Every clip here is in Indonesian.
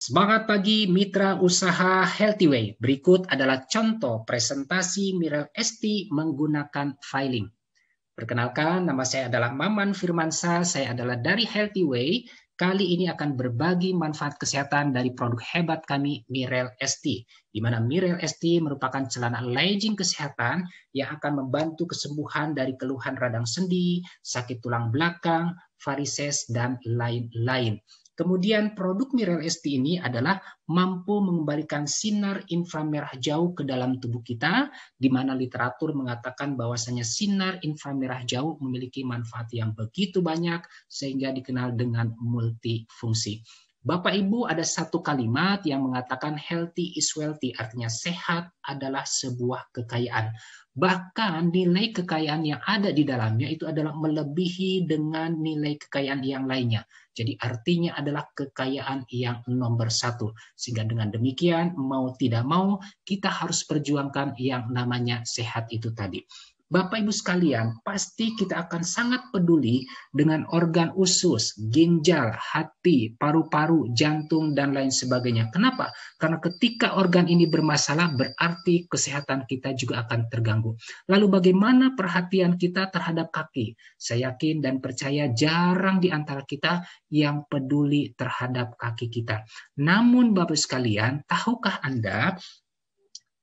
Semangat pagi mitra usaha Healthy Way. Berikut adalah contoh presentasi Mirel Esti menggunakan filing. Perkenalkan, nama saya adalah Maman Firmansyah, saya adalah dari Healthy Way. Kali ini akan berbagi manfaat kesehatan dari produk hebat kami, Mirel Esti. Di mana Mirel Esti merupakan celana legging kesehatan yang akan membantu kesembuhan dari keluhan radang sendi, sakit tulang belakang, varises, dan lain-lain. Kemudian produk Mirel Esti ini adalah mampu mengembalikan sinar inframerah jauh ke dalam tubuh kita, di mana literatur mengatakan bahwasanya sinar inframerah jauh memiliki manfaat yang begitu banyak sehingga dikenal dengan multifungsi. Bapak Ibu, ada satu kalimat yang mengatakan healthy is wealthy, artinya sehat adalah sebuah kekayaan. Bahkan nilai kekayaan yang ada di dalamnya itu adalah melebihi dengan nilai kekayaan yang lainnya. Jadi artinya adalah kekayaan yang nomor satu. Sehingga dengan demikian, mau tidak mau, kita harus perjuangkan yang namanya sehat itu tadi. Bapak Ibu sekalian, pasti kita akan sangat peduli dengan organ usus, ginjal, hati, paru-paru, jantung, dan lain sebagainya. Kenapa? Karena ketika organ ini bermasalah, berarti kesehatan kita juga akan terganggu. Lalu bagaimana perhatian kita terhadap kaki? Saya yakin dan percaya jarang di antara kita yang peduli terhadap kaki kita. Namun Bapak sekalian, tahukah Anda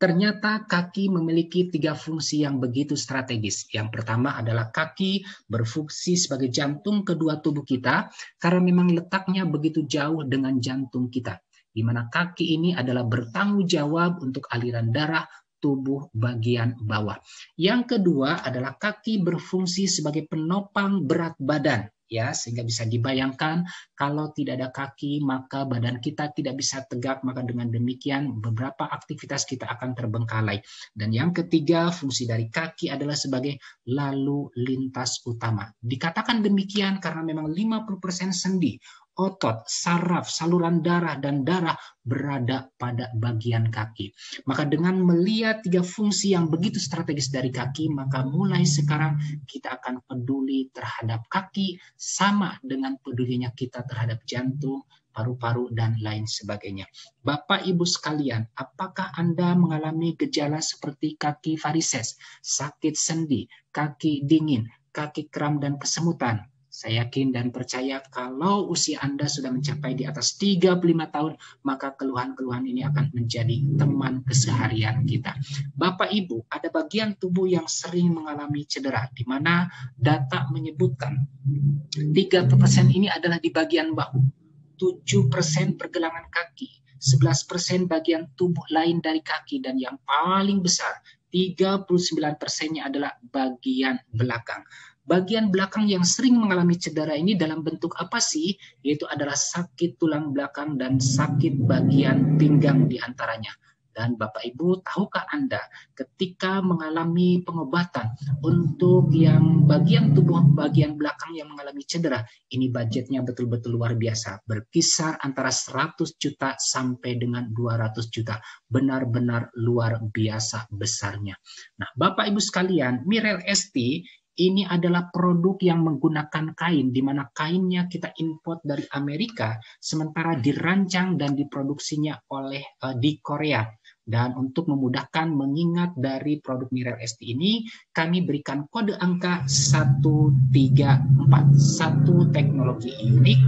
ternyata kaki memiliki 3 fungsi yang begitu strategis. Yang pertama adalah kaki berfungsi sebagai jantung kedua tubuh kita karena memang letaknya begitu jauh dengan jantung kita. Di mana kaki ini adalah bertanggung jawab untuk aliran darah tubuh bagian bawah. Yang kedua adalah kaki berfungsi sebagai penopang berat badan. Ya, sehingga bisa dibayangkan kalau tidak ada kaki maka badan kita tidak bisa tegak, maka dengan demikian beberapa aktivitas kita akan terbengkalai. Dan yang ketiga, fungsi dari kaki adalah sebagai lalu lintas utama. Dikatakan demikian karena memang 50% sendi, otot, saraf, saluran darah, dan darah berada pada bagian kaki. Maka dengan melihat 3 fungsi yang begitu strategis dari kaki, maka mulai sekarang kita akan peduli terhadap kaki sama dengan pedulinya kita terhadap jantung, paru-paru, dan lain sebagainya. Bapak Ibu sekalian, apakah Anda mengalami gejala seperti kaki varises, sakit sendi, kaki dingin, kaki kram, dan kesemutan? Saya yakin dan percaya kalau usia Anda sudah mencapai di atas 35 tahun, maka keluhan-keluhan ini akan menjadi teman keseharian kita. Bapak Ibu, ada bagian tubuh yang sering mengalami cedera, di mana data menyebutkan 3% ini adalah di bagian bahu, 7% pergelangan kaki, 11% bagian tubuh lain dari kaki, dan yang paling besar 39%-nya adalah bagian belakang. Bagian belakang yang sering mengalami cedera ini dalam bentuk apa sih? Yaitu adalah sakit tulang belakang dan sakit bagian pinggang diantaranya. Dan Bapak Ibu, tahukah Anda ketika mengalami pengobatan untuk yang bagian tubuh bagian belakang yang mengalami cedera, ini budgetnya betul-betul luar biasa, berkisar antara 100 juta sampai dengan 200 juta. Benar-benar luar biasa besarnya. Nah, Bapak Ibu sekalian, Mirel Esti ini adalah produk yang menggunakan kain, di mana kainnya kita import dari Amerika, sementara dirancang dan diproduksinya oleh di Korea. Dan untuk memudahkan mengingat dari produk Mirel Esti ini, kami berikan kode angka 134. 1 teknologi unik,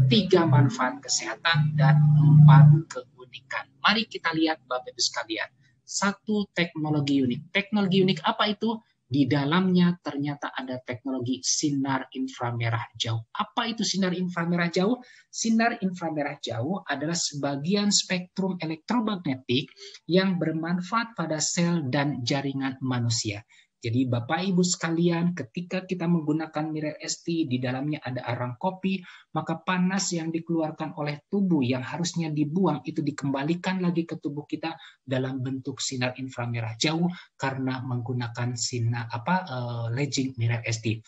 3 manfaat kesehatan, dan 4 keunikan. Mari kita lihat Bapak Ibu sekalian. 1 teknologi unik. Teknologi unik apa itu? Di dalamnya ternyata ada teknologi sinar inframerah jauh. Apa itu sinar inframerah jauh? Sinar inframerah jauh adalah sebagian spektrum elektromagnetik yang bermanfaat pada sel dan jaringan manusia. Jadi Bapak Ibu sekalian, ketika kita menggunakan Mirel Esti, di dalamnya ada arang kopi, maka panas yang dikeluarkan oleh tubuh yang harusnya dibuang itu dikembalikan lagi ke tubuh kita dalam bentuk sinar inframerah jauh karena menggunakan sinar legging Mirel Esti.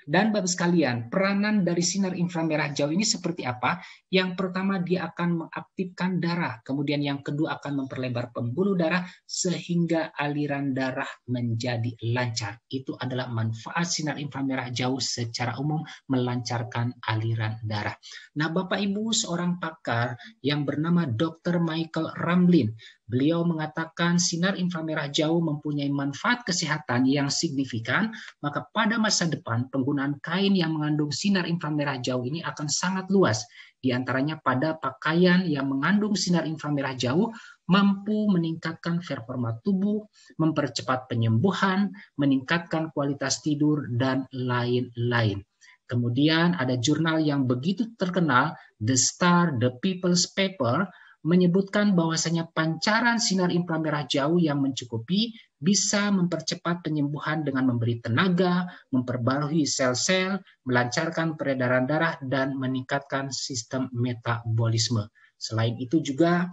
Dan Bapak sekalian, peranan dari sinar inframerah jauh ini seperti apa? Yang pertama, dia akan mengaktifkan darah. Kemudian yang kedua akan memperlebar pembuluh darah sehingga aliran darah menjadi lancar. Itu adalah manfaat sinar inframerah jauh secara umum, melancarkan aliran darah. Nah, Bapak Ibu, seorang pakar yang bernama Dr. Michael Ramlin, beliau mengatakan sinar inframerah jauh mempunyai manfaat kesehatan yang signifikan, maka pada masa depan penggunaan kain yang mengandung sinar inframerah jauh ini akan sangat luas. Di antaranya pada pakaian yang mengandung sinar inframerah jauh mampu meningkatkan performa tubuh, mempercepat penyembuhan, meningkatkan kualitas tidur, dan lain-lain. Kemudian ada jurnal yang begitu terkenal, The Star, The People's Paper, menyebutkan bahwasanya pancaran sinar inframerah jauh yang mencukupi bisa mempercepat penyembuhan dengan memberi tenaga, memperbarui sel-sel, melancarkan peredaran darah, dan meningkatkan sistem metabolisme. Selain itu juga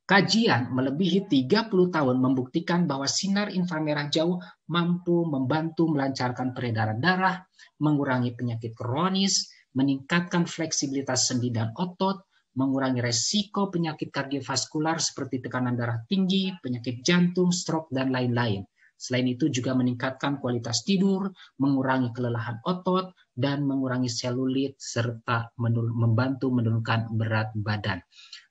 kajian melebihi 30 tahun membuktikan bahwa sinar inframerah jauh mampu membantu melancarkan peredaran darah, mengurangi penyakit kronis, meningkatkan fleksibilitas sendi dan otot, mengurangi resiko penyakit kardiovaskular seperti tekanan darah tinggi, penyakit jantung, stroke, dan lain-lain. Selain itu juga meningkatkan kualitas tidur, mengurangi kelelahan otot, dan mengurangi selulit, serta membantu menurunkan berat badan.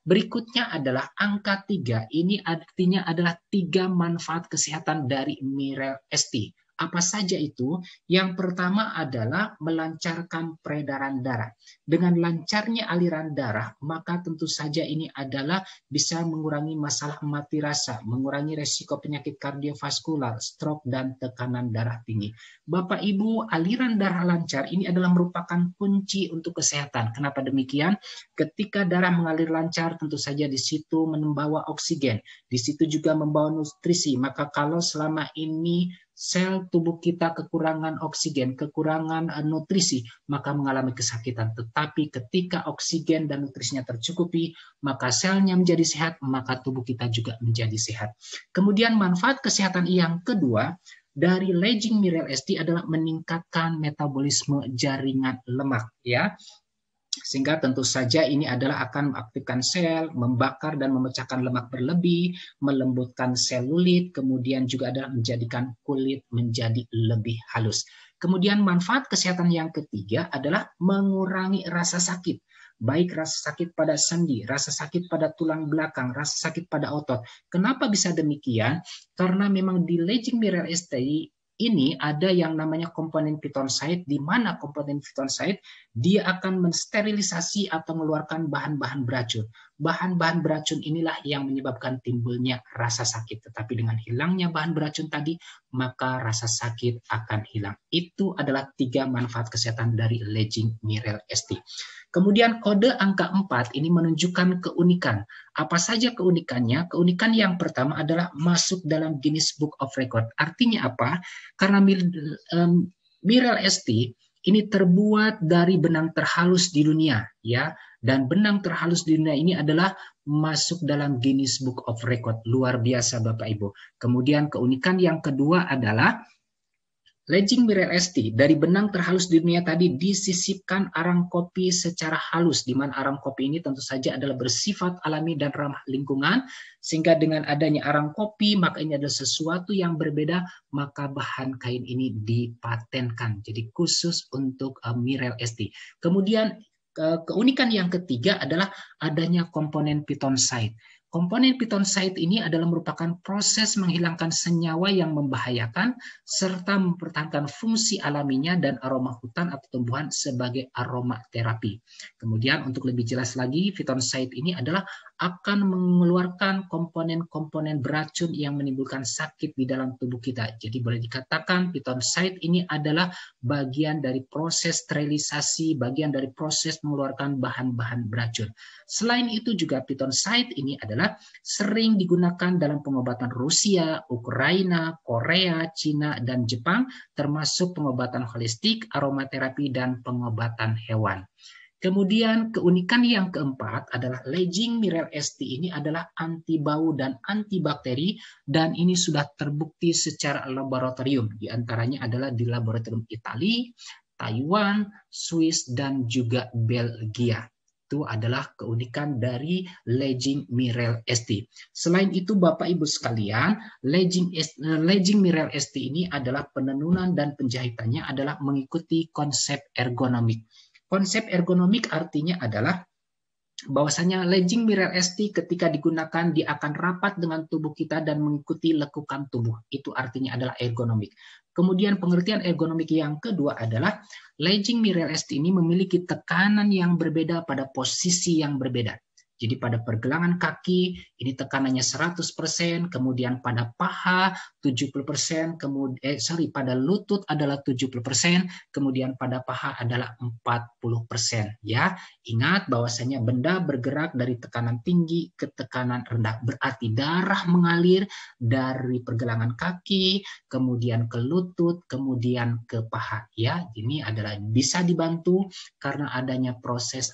Berikutnya adalah angka 3. Ini artinya adalah 3 manfaat kesehatan dari Mirel ST. Apa saja itu? Yang pertama adalah melancarkan peredaran darah. Dengan lancarnya aliran darah, maka tentu saja ini adalah bisa mengurangi masalah mati rasa, mengurangi resiko penyakit kardiovaskular, stroke, dan tekanan darah tinggi. Bapak Ibu, aliran darah lancar ini adalah merupakan kunci untuk kesehatan. Kenapa demikian? Ketika darah mengalir lancar, tentu saja di situ membawa oksigen, di situ juga membawa nutrisi. Maka kalau selama ini sel tubuh kita kekurangan oksigen, kekurangan nutrisi, maka mengalami kesakitan. Tetapi ketika oksigen dan nutrisinya tercukupi, maka selnya menjadi sehat, maka tubuh kita juga menjadi sehat. Kemudian manfaat kesehatan yang kedua dari Legging Mirel ST adalah meningkatkan metabolisme jaringan lemak, ya. Sehingga tentu saja ini adalah akan mengaktifkan sel, membakar dan memecahkan lemak berlebih, melembutkan selulit, kemudian juga adalah menjadikan kulit menjadi lebih halus. Kemudian manfaat kesehatan yang ketiga adalah mengurangi rasa sakit. Baik rasa sakit pada sendi, rasa sakit pada tulang belakang, rasa sakit pada otot. Kenapa bisa demikian? Karena memang di Legging Mirel ST ini ada yang namanya komponen phytoncide, di mana komponen phytoncide dia akan mensterilisasi atau mengeluarkan bahan-bahan beracun. Bahan-bahan beracun inilah yang menyebabkan timbulnya rasa sakit. Tetapi dengan hilangnya bahan beracun tadi, maka rasa sakit akan hilang. Itu adalah 3 manfaat kesehatan dari Legging Mirel ST. Kemudian kode angka 4 ini menunjukkan keunikan. Apa saja keunikannya? Keunikan yang pertama adalah masuk dalam Guinness Book of Record. Artinya apa? Karena Mirel ST ini terbuat dari benang terhalus di dunia, ya. Dan benang terhalus di dunia ini adalah masuk dalam Guinness Book of Record. Luar biasa Bapak Ibu. Kemudian keunikan yang kedua adalah Legging Mirel ST, dari benang terhalus di dunia tadi disisipkan arang kopi secara halus, di mana arang kopi ini tentu saja adalah bersifat alami dan ramah lingkungan, sehingga dengan adanya arang kopi, maka ini adalah sesuatu yang berbeda, maka bahan kain ini dipatenkan, jadi khusus untuk Mirel ST. Kemudian keunikan yang ketiga adalah adanya komponen phytoncide. Komponen phytoncide ini adalah merupakan proses menghilangkan senyawa yang membahayakan serta mempertahankan fungsi alaminya dan aroma hutan atau tumbuhan sebagai aroma terapi. Kemudian untuk lebih jelas lagi, phytoncide ini adalah akan mengeluarkan komponen-komponen beracun yang menimbulkan sakit di dalam tubuh kita. Jadi boleh dikatakan phytoncide ini adalah bagian dari proses sterilisasi, bagian dari proses mengeluarkan bahan-bahan beracun. Selain itu juga phytoncide ini adalah sering digunakan dalam pengobatan Rusia, Ukraina, Korea, Cina, dan Jepang, termasuk pengobatan holistik, aromaterapi, dan pengobatan hewan. Kemudian keunikan yang keempat adalah legging Mireille ST ini adalah anti bau dan antibakteri, dan ini sudah terbukti secara laboratorium. Di antaranya adalah di laboratorium Italia, Taiwan, Swiss, dan juga Belgia. Itu adalah keunikan dari legging Mireille ST. Selain itu Bapak Ibu sekalian, legging Mireille ST ini adalah penenunan dan penjahitannya adalah mengikuti konsep ergonomik. Konsep ergonomik artinya adalah bahwasanya legging Mireille ST ketika digunakan dia akan rapat dengan tubuh kita dan mengikuti lekukan tubuh. Itu artinya adalah ergonomik. Kemudian pengertian ergonomik yang kedua adalah legging Mireille ST ini memiliki tekanan yang berbeda pada posisi yang berbeda. Jadi pada pergelangan kaki ini tekanannya 100%, kemudian pada paha 70%, pada lutut adalah 70%, kemudian pada paha adalah 40%. Ya, ingat bahwasanya benda bergerak dari tekanan tinggi ke tekanan rendah. Berarti darah mengalir dari pergelangan kaki, kemudian ke lutut, kemudian ke paha. Ya, ini adalah bisa dibantu karena adanya proses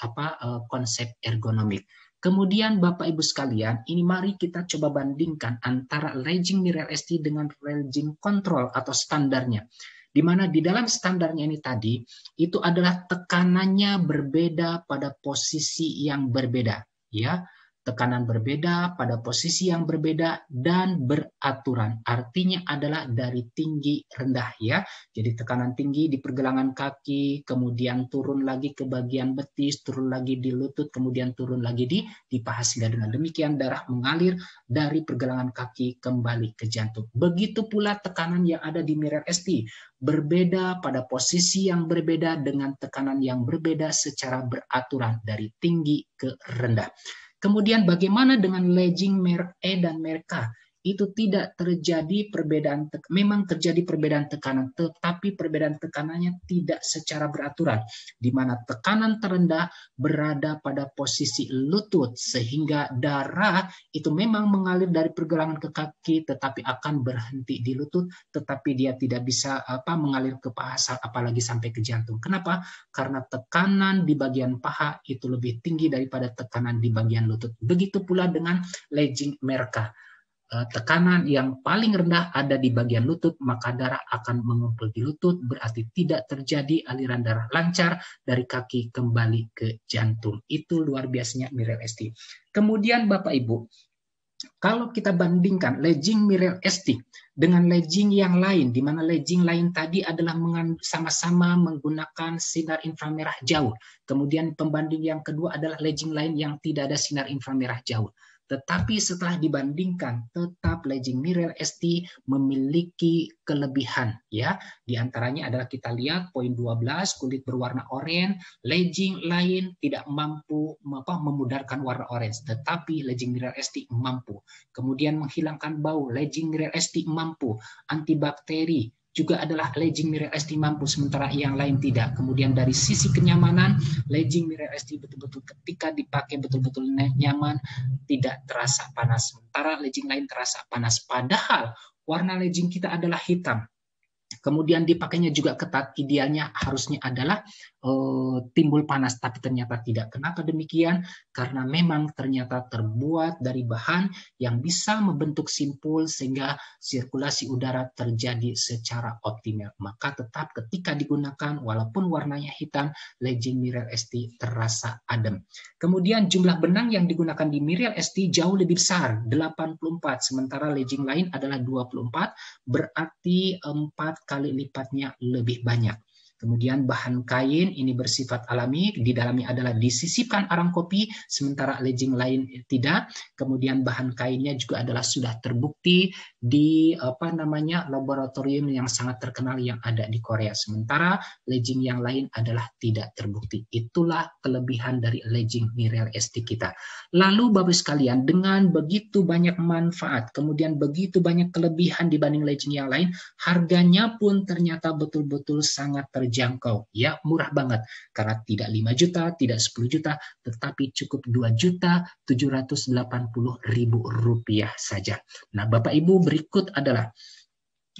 konsep ergonomik. Kemudian Bapak Ibu sekalian, ini mari kita coba bandingkan antara legging Mireille ST dengan legging kontrol atau standarnya. Di mana di dalam standarnya ini tadi, itu adalah tekanannya berbeda pada posisi yang berbeda. Ya, tekanan berbeda pada posisi yang berbeda dan beraturan. Artinya adalah dari tinggi rendah ya. Jadi tekanan tinggi di pergelangan kaki, kemudian turun lagi ke bagian betis, turun lagi di lutut, kemudian turun lagi di paha, sehingga dengan demikian darah mengalir dari pergelangan kaki kembali ke jantung. Begitu pula tekanan yang ada di Mireille ST, berbeda pada posisi yang berbeda dengan tekanan yang berbeda secara beraturan dari tinggi ke rendah. Kemudian bagaimana dengan legging merek E dan merek K? Itu tidak terjadi perbedaan, memang terjadi perbedaan tekanan, tetapi perbedaan tekanannya tidak secara beraturan, di mana tekanan terendah berada pada posisi lutut, sehingga darah itu memang mengalir dari pergelangan ke kaki, tetapi akan berhenti di lutut, tetapi dia tidak bisa mengalir ke paha, apalagi sampai ke jantung. Kenapa? Karena tekanan di bagian paha itu lebih tinggi daripada tekanan di bagian lutut. Begitu pula dengan legging mereka. Tekanan yang paling rendah ada di bagian lutut, maka darah akan mengumpul di lutut, berarti tidak terjadi aliran darah lancar dari kaki kembali ke jantung. Itu luar biasanya Mireille ST. Kemudian Bapak Ibu, kalau kita bandingkan legging Mireille ST dengan legging yang lain, di mana legging lain tadi adalah sama-sama menggunakan sinar inframerah jauh. Kemudian pembanding yang kedua adalah legging lain yang tidak ada sinar inframerah jauh. Tetapi setelah dibandingkan, tetap legging Mireille ST memiliki kelebihan. Ya, di antaranya adalah kita lihat poin 12, kulit berwarna oranye, legging lain tidak mampu memudarkan warna orange, tetapi legging Mireille ST mampu. Kemudian menghilangkan bau, legging Mireille ST mampu. Antibakteri juga adalah legging Mireille ST mampu, sementara yang lain tidak. Kemudian dari sisi kenyamanan, legging Mireille ST betul-betul ketika dipakai betul-betul nyaman, tidak terasa panas. Sementara legging lain terasa panas. Padahal warna legging kita adalah hitam. Kemudian dipakainya juga ketat, idealnya harusnya adalah timbul panas, tapi ternyata tidak. Kenapa demikian? Karena memang ternyata terbuat dari bahan yang bisa membentuk simpul sehingga sirkulasi udara terjadi secara optimal. Maka tetap ketika digunakan, walaupun warnanya hitam, legging Mireille ST terasa adem. Kemudian jumlah benang yang digunakan di Mireille ST jauh lebih besar, 84, sementara legging lain adalah 24, berarti 4 kali lipatnya lebih banyak. Kemudian bahan kain ini bersifat alami, di dalamnya adalah disisipkan arang kopi, sementara legging lain tidak. Kemudian bahan kainnya juga adalah sudah terbukti di laboratorium yang sangat terkenal yang ada di Korea, sementara legging yang lain adalah tidak terbukti. Itulah kelebihan dari legging Mireille ST kita. Lalu Bapak sekalian, dengan begitu banyak manfaat, kemudian begitu banyak kelebihan dibanding legging yang lain, harganya pun ternyata betul-betul sangat terjangkau, ya, murah banget, karena tidak 5 juta, tidak 10 juta, tetapi cukup 2.780.000 rupiah saja. Nah, Bapak Ibu, berikut adalah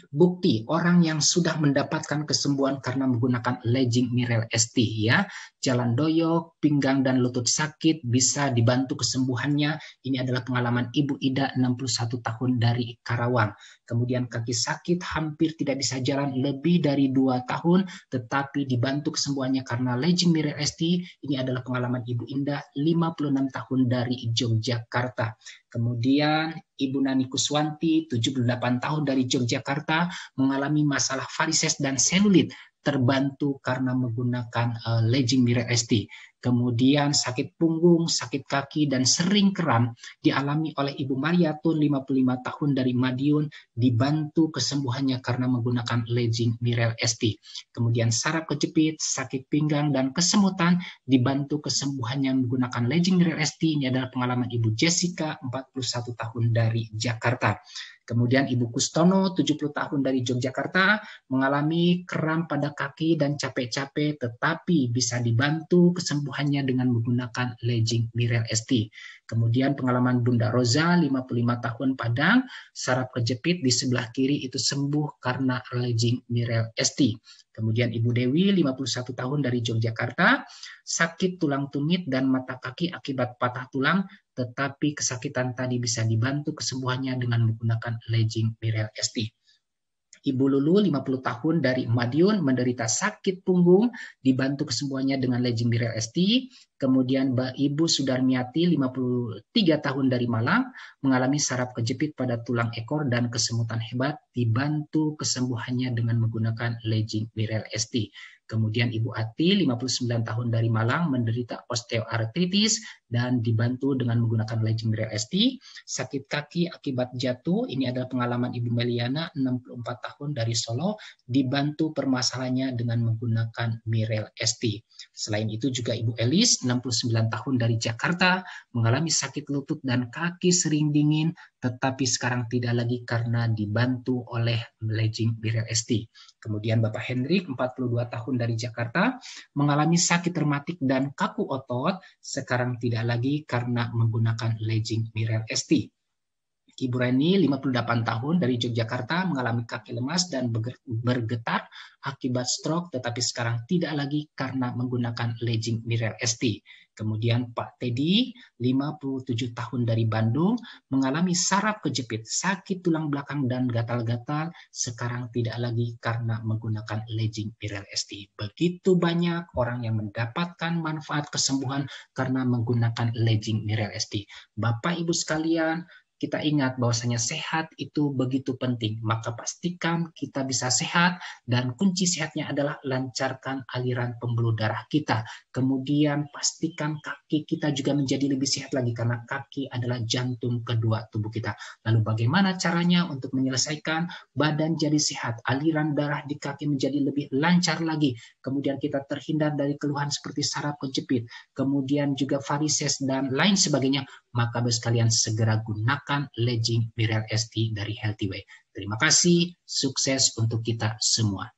bukti orang yang sudah mendapatkan kesembuhan karena menggunakan legging Mirel ST ya. Jalan doyok, pinggang dan lutut sakit bisa dibantu kesembuhannya. Ini adalah pengalaman Ibu Ida 61 tahun dari Karawang. Kemudian kaki sakit hampir tidak bisa jalan lebih dari 2 tahun tetapi dibantu kesembuhannya karena legging Mirel ST. Ini adalah pengalaman Ibu Indah 56 tahun dari Yogyakarta. Kemudian Ibu Nani Kuswanti, 78 tahun dari Yogyakarta, mengalami masalah varises dan selulit, terbantu karena menggunakan legging Mirel ST. Kemudian sakit punggung, sakit kaki, dan sering kram dialami oleh Ibu Mariatun, 55 tahun dari Madiun, dibantu kesembuhannya karena menggunakan legging Mirel ST. Kemudian saraf kejepit, sakit pinggang, dan kesemutan dibantu kesembuhannya menggunakan legging Mirel ST. Ini adalah pengalaman Ibu Jessica, 41 tahun dari Jakarta. Kemudian Ibu Kustono, 70 tahun dari Yogyakarta, mengalami kram pada kaki dan capek-capek, tetapi bisa dibantu kesembuhannya dengan menggunakan legging Mirel ST. Kemudian pengalaman Bunda Roza, 55 tahun Padang, saraf kejepit di sebelah kiri itu sembuh karena legging Mirel ST. Kemudian Ibu Dewi, 51 tahun dari Yogyakarta, sakit tulang tumit dan mata kaki akibat patah tulang, tetapi kesakitan tadi bisa dibantu kesembuhannya dengan menggunakan legging Mirel ST. Ibu Lulu, 50 tahun dari Madiun, menderita sakit punggung, dibantu kesembuhannya dengan legging Mirel ST. Kemudian Ibu Sudarmiati, 53 tahun dari Malang, mengalami saraf kejepit pada tulang ekor dan kesemutan hebat, dibantu kesembuhannya dengan menggunakan legging Mirel ST. Kemudian Ibu Ati, 59 tahun dari Malang, menderita osteoartritis dan dibantu dengan menggunakan legging Mirel ST. Sakit kaki akibat jatuh, ini adalah pengalaman Ibu Meliana, 64 tahun dari Solo, dibantu permasalahannya dengan menggunakan Mirel ST. Selain itu juga Ibu Elis, 69 tahun dari Jakarta, mengalami sakit lutut dan kaki sering dingin, tetapi sekarang tidak lagi karena dibantu oleh legging Mirel ST. Kemudian Bapak Hendrik, 42 tahun dari Jakarta, mengalami sakit rematik dan kaku otot, sekarang tidak lagi karena menggunakan legging Mirel ST. Ibu Reni, 58 tahun dari Yogyakarta, mengalami kaki lemas dan bergetar akibat stroke, tetapi sekarang tidak lagi karena menggunakan legging Mirel ST. Kemudian Pak Teddy, 57 tahun dari Bandung, mengalami saraf kejepit, sakit tulang belakang dan gatal-gatal, sekarang tidak lagi karena menggunakan legging Mirel ST. Begitu banyak orang yang mendapatkan manfaat kesembuhan karena menggunakan legging Mirel ST. Bapak Ibu sekalian, kita ingat bahwasanya sehat itu begitu penting. Maka pastikan kita bisa sehat dan kunci sehatnya adalah lancarkan aliran pembuluh darah kita. Kemudian pastikan kaki kita juga menjadi lebih sehat lagi karena kaki adalah jantung kedua tubuh kita. Lalu bagaimana caranya untuk menyelesaikan badan jadi sehat, aliran darah di kaki menjadi lebih lancar lagi. Kemudian kita terhindar dari keluhan seperti saraf kejepit, kemudian juga varises dan lain sebagainya. Maka sekalian segera gunakan legging Mirel ST dari Healthy Way. Terima kasih, sukses untuk kita semua.